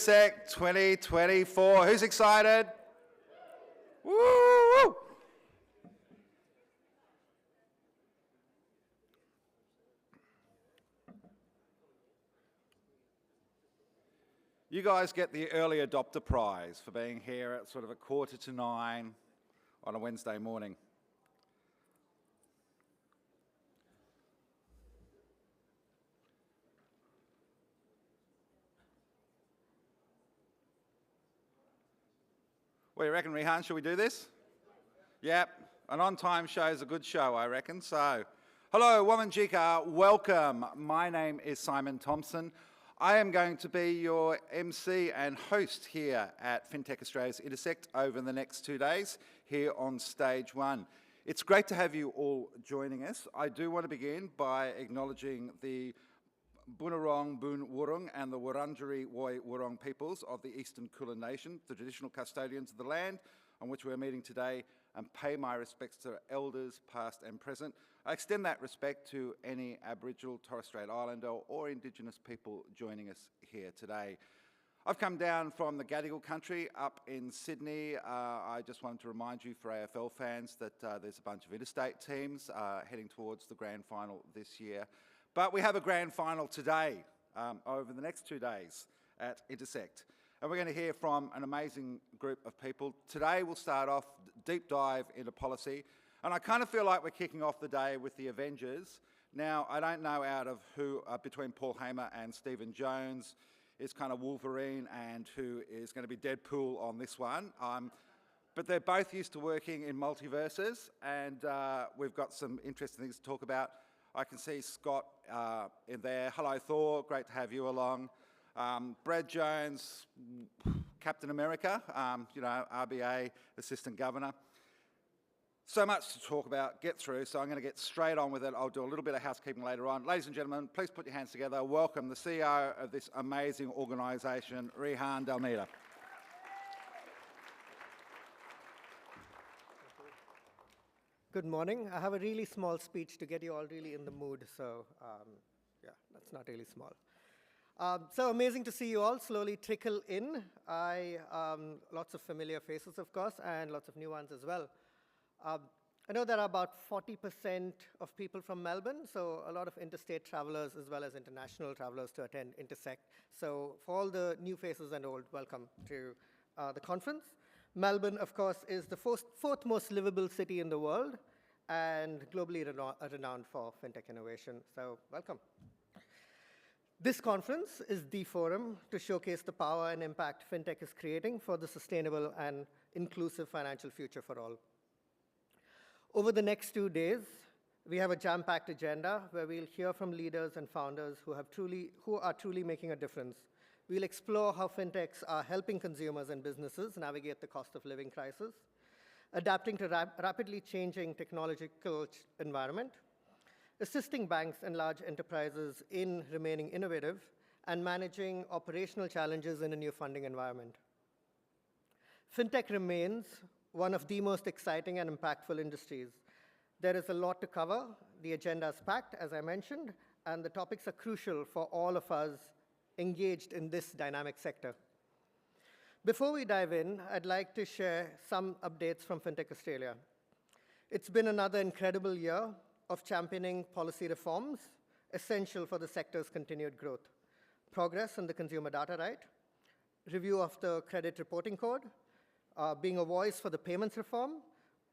Intersekt 2024. Who's excited? Woo! You guys get the early adopter prize for being here at sort of 8:45 on a Wednesday morning. What do you reckon, Rehan? Should we do this? Yep. An on-time show is a good show, I reckon. So, hello, Wominjeka. Welcome. My name is Simon Thompson. I am going to be your MC and host here at FinTech Australia's Intersekt over the next 2 days here on stage one. It's great to have you all joining us. I do want to begin by acknowledging the Bunurong, Boon Wurrung and the Wurundjeri Woi Wurrung peoples of the Eastern Kulin Nation, the traditional custodians of the land on which we are meeting today, and pay my respects to elders past and present. I extend that respect to any Aboriginal, Torres Strait Islander or Indigenous people joining us here today. I've come down from the Gadigal country up in Sydney. I just wanted to remind you for AFL fans that there's a bunch of interstate teams heading towards the grand final this year. But we have a grand final today, over the next 2 days at Intersekt. And we're going to hear from an amazing group of people. Today we'll start off deep dive into policy. And I kind of feel like we're kicking off the day with the Avengers. Now, I don't know out of who, between Paul Hamer and Stephen Jones, is kind of Wolverine and who is going to be Deadpool on this one. But they're both used to working in multiverses, and we've got some interesting things to talk about. I can see Scott in there. Hello, Thor. Great to have you along. Brad Jones, Captain America, RBA, Assistant Governor. So much to talk about, get through, so I'm going to get straight on with it. I'll do a little bit of housekeeping later on. Ladies and gentlemen, please put your hands together. Welcome the CEO of this amazing organisation, Rehan Dalmida. Good morning. I have a really small speech to get you all really in the mood, so yeah, that's not really small. So amazing to see you all slowly trickle in. Lots of familiar faces, of course, and lots of new ones as well. I know there are about 40% of people from Melbourne, so a lot of interstate travelers as well as international travelers to attend Intersekt. So for all the new faces and old, welcome to the conference. Melbourne, of course, is the fourth most livable city in the world and globally renowned for fintech innovation. So welcome. This conference is the forum to showcase the power and impact fintech is creating for the sustainable and inclusive financial future for all. Over the next 2 days, we have a jam-packed agenda where we'll hear from leaders and founders who are truly making a difference. We'll explore how fintechs are helping consumers and businesses navigate the cost of living crisis, adapting to rapidly changing technological environment, assisting banks and large enterprises in remaining innovative, and managing operational challenges in a new funding environment. Fintech remains one of the most exciting and impactful industries. There is a lot to cover. The agenda is packed, as I mentioned, and the topics are crucial for all of us engaged in this dynamic sector. Before we dive in, I'd like to share some updates from FinTech Australia. It's been another incredible year of championing policy reforms essential for the sector's continued growth. Progress on the consumer data right, review of the credit reporting code, being a voice for the payments reform,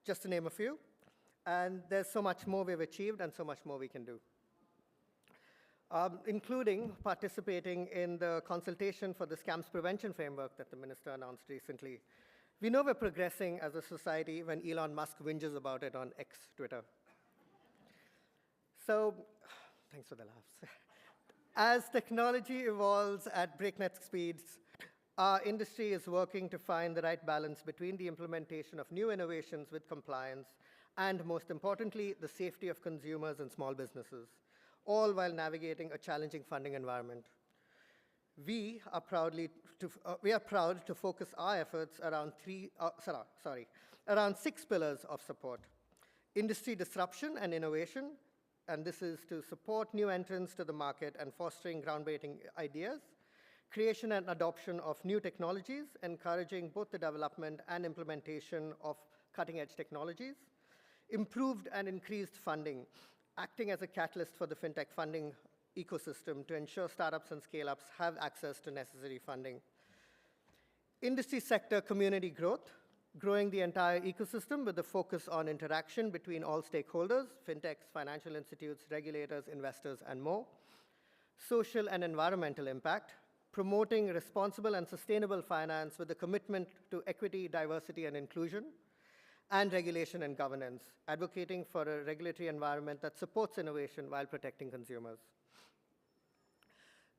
just to name a few. And there's so much more we've achieved and so much more we can do. Including participating in the consultation for the scams prevention framework that the minister announced recently. We know we're progressing as a society when Elon Musk whinges about it on X, Twitter. So, thanks for the laughs. As technology evolves at breakneck speeds, our industry is working to find the right balance between the implementation of new innovations with compliance and, most importantly, the safety of consumers and small businesses, all while navigating a challenging funding environment. We are proud to focus our efforts around around 6 pillars of support: industry disruption and innovation, and this is to support new entrants to the market and fostering groundbreaking ideas; creation and adoption of new technologies, encouraging both the development and implementation of cutting-edge technologies, improved and increased funding, acting as a catalyst for the fintech funding ecosystem to ensure startups and scale-ups have access to necessary funding. Industry sector community growth, growing the entire ecosystem with a focus on interaction between all stakeholders, fintechs, financial institutes, regulators, investors, and more. Social and environmental impact, promoting responsible and sustainable finance with a commitment to equity, diversity, and inclusion, and regulation and governance, advocating for a regulatory environment that supports innovation while protecting consumers.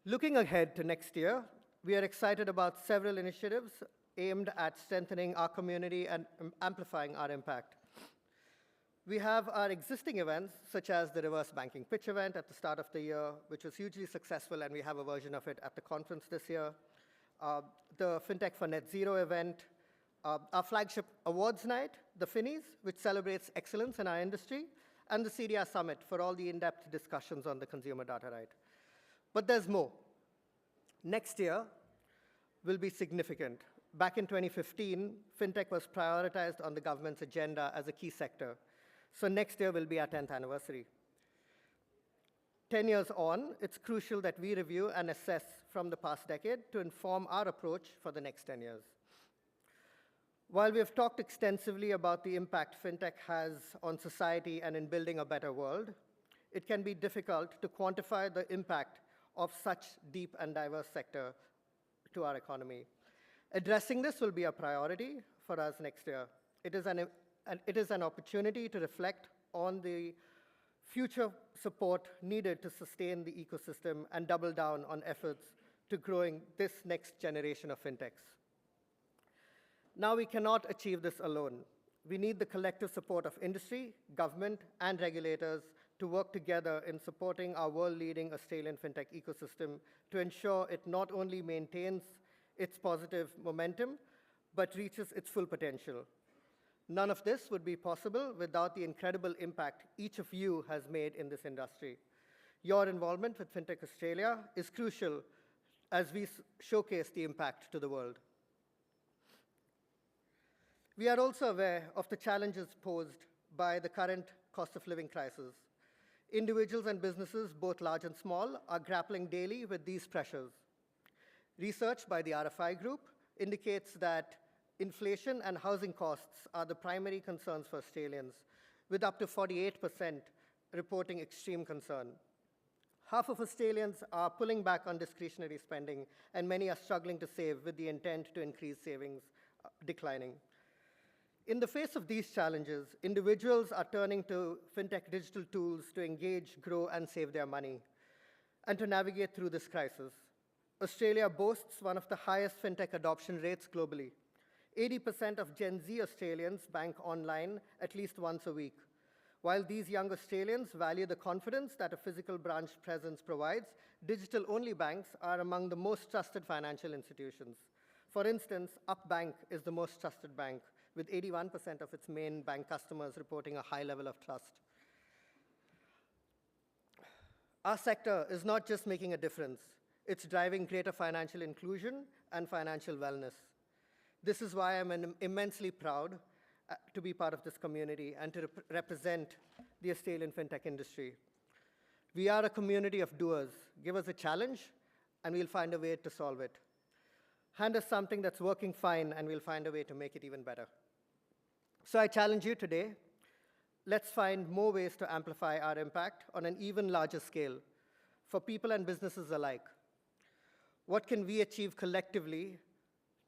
Looking ahead to next year, we are excited about several initiatives aimed at strengthening our community and amplifying our impact. We have our existing events, such as the Reverse Banking Pitch event at the start of the year, which was hugely successful, and we have a version of it at the conference this year. The FinTech for Net Zero event, our flagship awards night, the Finnies, which celebrates excellence in our industry, and the CDR Summit for all the in-depth discussions on the consumer data right. But there's more. Next year will be significant. Back in 2015, FinTech was prioritized on the government's agenda as a key sector. So next year will be our 10th anniversary. 10 years on, it's crucial that we review and assess from the past decade to inform our approach for the next 10 years. While we have talked extensively about the impact FinTech has on society and in building a better world, it can be difficult to quantify the impact of such deep and diverse sector to our economy. Addressing this will be a priority for us next year. It is an opportunity to reflect on the future support needed to sustain the ecosystem and double down on efforts to growing this next generation of fintechs. Now, we cannot achieve this alone. We need the collective support of industry, government, and regulators to work together in supporting our world-leading Australian fintech ecosystem to ensure it not only maintains its positive momentum, but reaches its full potential. None of this would be possible without the incredible impact each of you has made in this industry. Your involvement with FinTech Australia is crucial as we showcase the impact to the world. We are also aware of the challenges posed by the current cost of living crisis. Individuals and businesses, both large and small, are grappling daily with these pressures. Research by the RFI Group indicates that inflation and housing costs are the primary concerns for Australians, with up to 48% reporting extreme concern. Half of Australians are pulling back on discretionary spending, and many are struggling to save with the intent to increase savings declining. In the face of these challenges, individuals are turning to fintech digital tools to engage, grow, and save their money, and to navigate through this crisis. Australia boasts one of the highest fintech adoption rates globally. 80% of Gen Z Australians bank online at least once a week. While these young Australians value the confidence that a physical branch presence provides, digital-only banks are among the most trusted financial institutions. For instance, Up Bank is the most trusted bank, with 81% of its main bank customers reporting a high level of trust. Our sector is not just making a difference, it's driving greater financial inclusion and financial wellness. This is why I'm immensely proud to be part of this community and to represent the Australian fintech industry. We are a community of doers. Give us a challenge, and we'll find a way to solve it. Hand us something that's working fine, and we'll find a way to make it even better. So I challenge you today, let's find more ways to amplify our impact on an even larger scale for people and businesses alike. What can we achieve collectively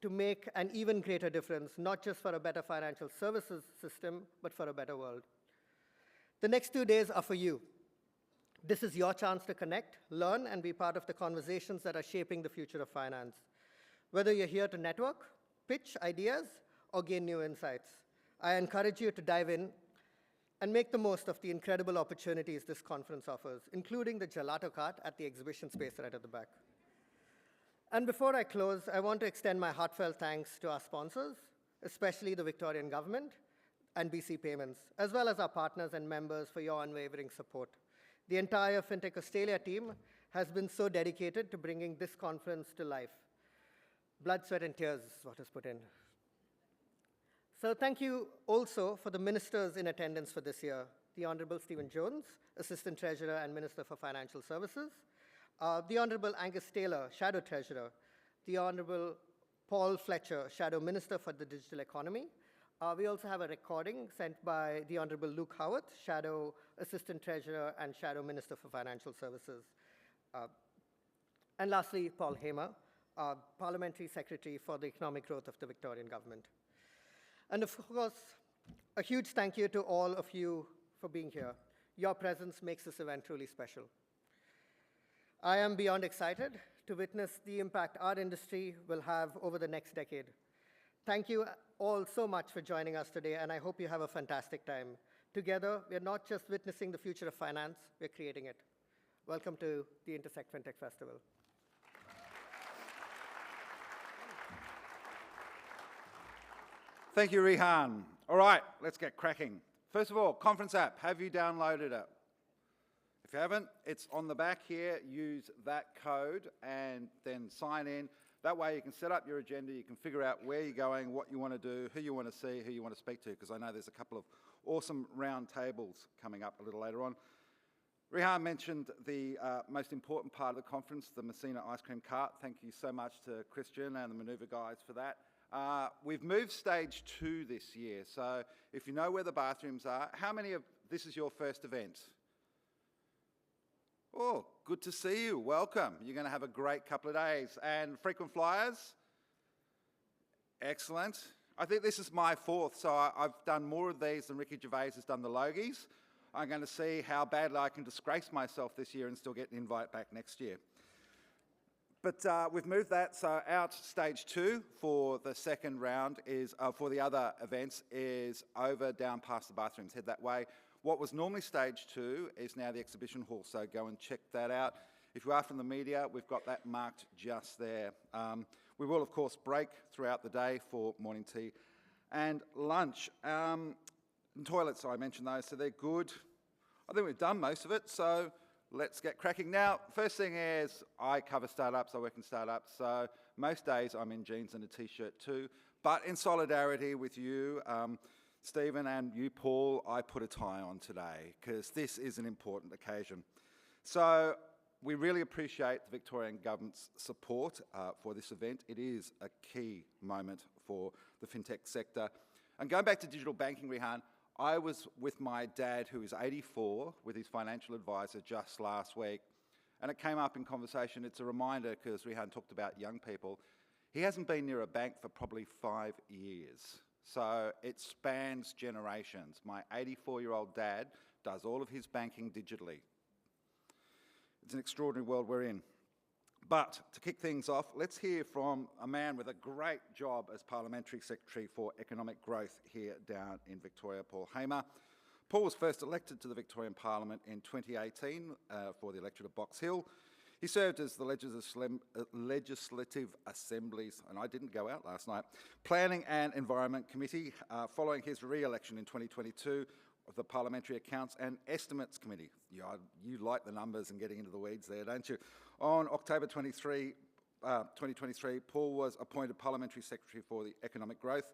to make an even greater difference, not just for a better financial services system, but for a better world? The next 2 days are for you. This is your chance to connect, learn, and be part of the conversations that are shaping the future of finance. Whether you're here to network, pitch ideas, or gain new insights, I encourage you to dive in and make the most of the incredible opportunities this conference offers, including the gelato cart at the exhibition space right at the back. And before I close, I want to extend my heartfelt thanks to our sponsors, especially the Victorian Government and BC Payments, as well as our partners and members for your unwavering support. The entire FinTech Australia team has been so dedicated to bringing this conference to life. Blood, sweat, and tears is what is put in. So thank you also for the ministers in attendance for this year. The Honourable Stephen Jones, Assistant Treasurer and Minister for Financial Services, the Honourable Angus Taylor, Shadow Treasurer, the Honourable Paul Fletcher, Shadow Minister for the Digital Economy. We also have a recording sent by the Honourable Luke Howarth, Shadow Assistant Treasurer and Shadow Minister for Financial Services. And lastly, Paul Hamer, Parliamentary Secretary for the Economic Growth of the Victorian Government. And of course, a huge thank you to all of you for being here. Your presence makes this event truly special. I am beyond excited to witness the impact our industry will have over the next decade. Thank you all so much for joining us today, and I hope you have a fantastic time. Together, we are not just witnessing the future of finance, we're creating it. Welcome to the Intersekt FinTech Festival. Thank you, Rehan. All right, let's get cracking. First of all, conference app, have you downloaded it? If you haven't, it's on the back here. Use that code and then sign in. That way you can set up your agenda, you can figure out where you're going, what you want to do, who you want to see, who you want to speak to, because I know there's a couple of awesome round tables coming up a little later on. Rehan mentioned the most important part of the conference, the Messina ice cream cart. Thank you so much to Christian and the Maneuver guys for that. We've moved stage 2 this year, so if you know where the bathrooms are, how many of this is your first event? Oh, good to see you. Welcome. You're going to have a great couple of days. And frequent flyers? Excellent. I think this is my 4th, so I've done more of these than Ricky Gervais has done the Logies. I'm going to see how badly I can disgrace myself this year and still get an invite back next year. But we've moved that, so out stage 2 for the second round is, for the other events, is over down past the bathrooms. Head that way. What was normally stage 2 is now the exhibition hall, so go and check that out. If you are from the media, we've got that marked just there. We will, of course, break throughout the day for morning tea and lunch. Toilets, I mentioned those, so they're good. I think we've done most of it, so let's get cracking. Now, first thing is, I cover startups, I work in startups, so most days I'm in jeans and a t-shirt too, but in solidarity with you, Stephen and you, Paul, I put a tie on today because this is an important occasion. So we really appreciate the Victorian Government's support for this event. It is a key moment for the fintech sector. And going back to digital banking, Rehan, I was with my dad, who is 84, with his financial advisor just last week, and it came up in conversation. It's a reminder, because Rehan talked about young people. He hasn't been near a bank for probably 5 years. So it spans generations. My 84-year-old dad does all of his banking digitally. It's an extraordinary world we're in. But to kick things off, let's hear from a man with a great job as Parliamentary Secretary for Economic Growth here down in Victoria, Paul Hamer. Paul was first elected to the Victorian Parliament in 2018 for the electorate of Box Hill. He served as the Legislative Assembly's, and I didn't go out last night, Planning and Environment Committee, following his re-election in 2022 of the Parliamentary Accounts and Estimates Committee. Yeah, you like the numbers and getting into the weeds there, don't you? On October 2023, Paul was appointed Parliamentary Secretary for the Economic Growth.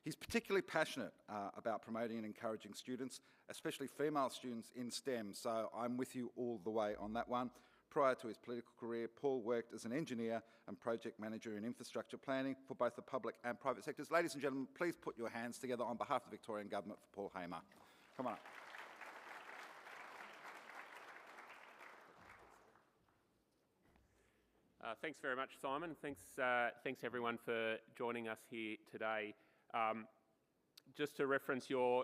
He's particularly passionate about promoting and encouraging students, especially female students in STEM, so I'm with you all the way on that one. Prior to his political career, Paul worked as an engineer and project manager in infrastructure planning for both the public and private sectors. Ladies and gentlemen, please put your hands together on behalf of the Victorian Government for Paul Hamer. Come on up. Thanks very much, Simon. Thanks everyone for joining us here today. Just to reference your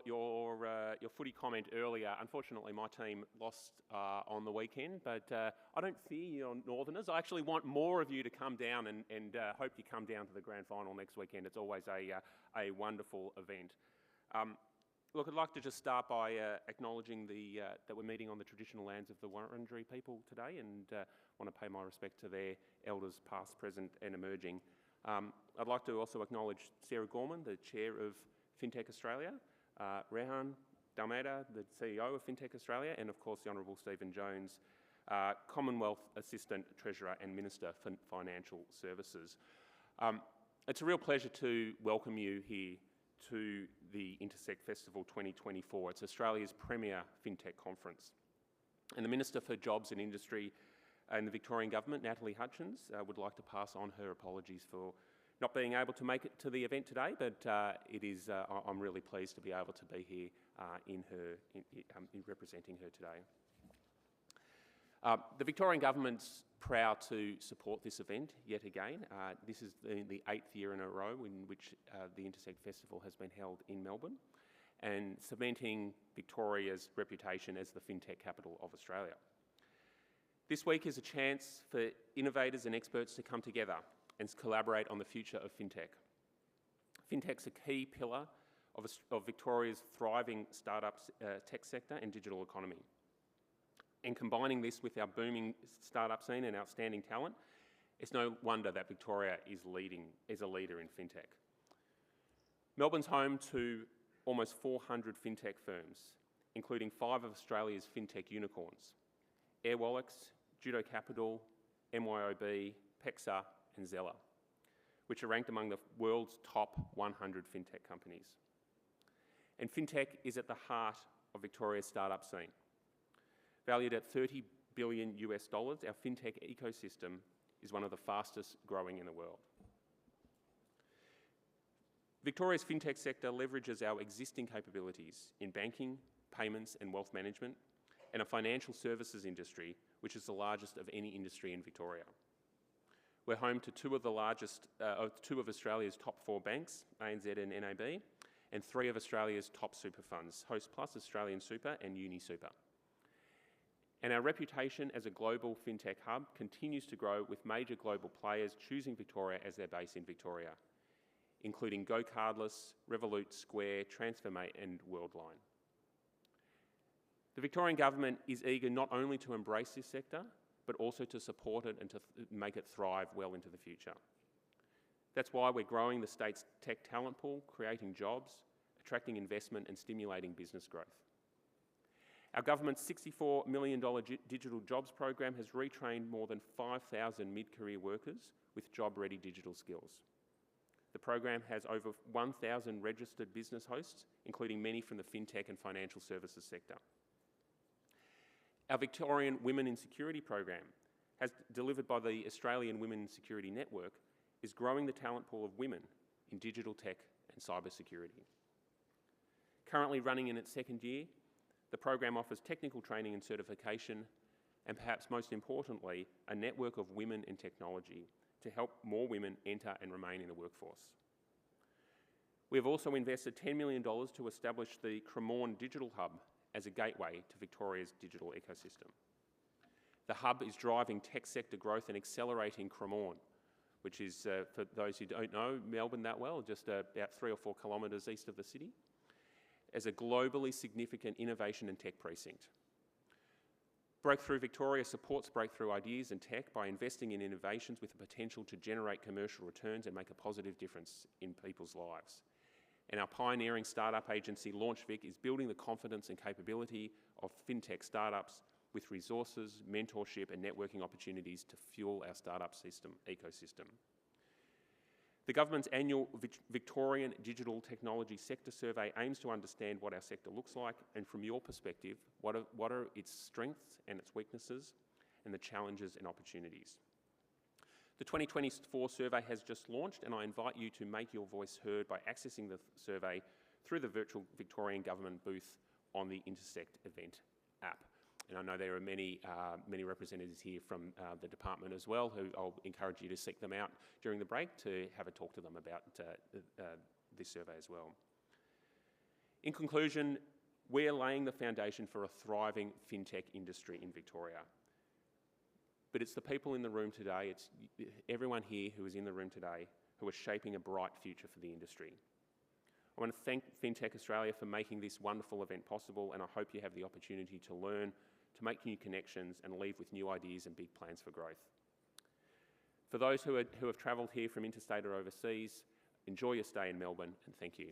footy comment earlier, unfortunately my team lost on the weekend, but I don't fear you Northerners. I actually want more of you to come down and hope you come down to the grand final next weekend. It's always a wonderful event. Look, I'd like to just start by acknowledging that we're meeting on the traditional lands of the Wurundjeri people today, and want to pay my respect to their elders past, present and emerging. I'd like to also acknowledge Sarah Gorman, the Chair of FinTech Australia, Rehan, the CEO of FinTech Australia, and of course the Honourable Stephen Jones, Commonwealth Assistant Treasurer and Minister for Financial Services. It's a real pleasure to welcome you here to the Intersekt Festival 2024. It's Australia's premier FinTech conference. And the Minister for Jobs and Industry and the Victorian Government, Natalie Hutchins, would like to pass on her apologies for not being able to make it to the event today, but I'm really pleased to be able to be here in representing her today. The Victorian Government's proud to support this event yet again. This is the 8th year in a row in which the Intersekt Festival has been held in Melbourne, and cementing Victoria's reputation as the FinTech capital of Australia. This week is a chance for innovators and experts to come together and collaborate on the future of FinTech. FinTech's a key pillar of Victoria's thriving startups, tech sector and digital economy. And combining this with our booming startup scene and outstanding talent, it's no wonder that Victoria is a leader in FinTech. Melbourne's home to almost 400 FinTech firms, including 5 of Australia's FinTech unicorns: Airwallex, Judo Capital, MYOB, PEXA and Zeller, which are ranked among the world's top 100 FinTech companies. And FinTech is at the heart of Victoria's startup scene. Valued at $30 billion US, our FinTech ecosystem is one of the fastest growing in the world. Victoria's FinTech sector leverages our existing capabilities in banking, payments and wealth management, and a financial services industry, which is the largest of any industry in Victoria. We're home to two of Australia's top 4 banks, ANZ and NAB, and 3 of Australia's top super funds, Host Plus, Australian Super and UniSuper. And our reputation as a global FinTech hub continues to grow, with major global players choosing Victoria as their base in Victoria, including GoCardless, Revolut, Square, Transfermate and Worldline. The Victorian Government is eager not only to embrace this sector, but also to support it and to make it thrive well into the future. That's why we're growing the state's tech talent pool, creating jobs, attracting investment and stimulating business growth. Our government's $64 million digital jobs program has retrained more than 5,000 mid-career workers with job-ready digital skills. The program has over 1,000 registered business hosts, including many from the FinTech and financial services sector. Our Victorian Women in Security program, delivered by the Australian Women in Security Network, is growing the talent pool of women in digital tech and cybersecurity. Currently running in its 2nd year, the program offers technical training and certification, and perhaps most importantly, a network of women in technology to help more women enter and remain in the workforce. We have also invested $10 million to establish the Cremorne Digital Hub as a gateway to Victoria's digital ecosystem. The hub is driving tech sector growth and accelerating Cremorne, which is, for those who don't know Melbourne that well, just about 3 or 4 kilometres east of the city, as a globally significant innovation and tech precinct. Breakthrough Victoria supports breakthrough ideas and tech by investing in innovations with the potential to generate commercial returns and make a positive difference in people's lives. And our pioneering startup agency, LaunchVic, is building the confidence and capability of FinTech startups with resources, mentorship and networking opportunities to fuel our startup ecosystem. The government's annual Victorian Digital Technology Sector Survey aims to understand what our sector looks like, and from your perspective, what are its strengths and its weaknesses, and the challenges and opportunities. The 2024 survey has just launched, and I invite you to make your voice heard by accessing the survey through the virtual Victorian Government booth on the Intersekt event app. And I know there are many representatives here from the department as well, who I'll encourage you to seek them out during the break to have a talk to them about this survey as well. In conclusion, we're laying the foundation for a thriving FinTech industry in Victoria. But it's the people in the room today, it's everyone here who is in the room today, who are shaping a bright future for the industry. I want to thank FinTech Australia for making this wonderful event possible, and I hope you have the opportunity to learn, to make new connections and leave with new ideas and big plans for growth. For those who have travelled here from interstate or overseas, enjoy your stay in Melbourne, and thank you.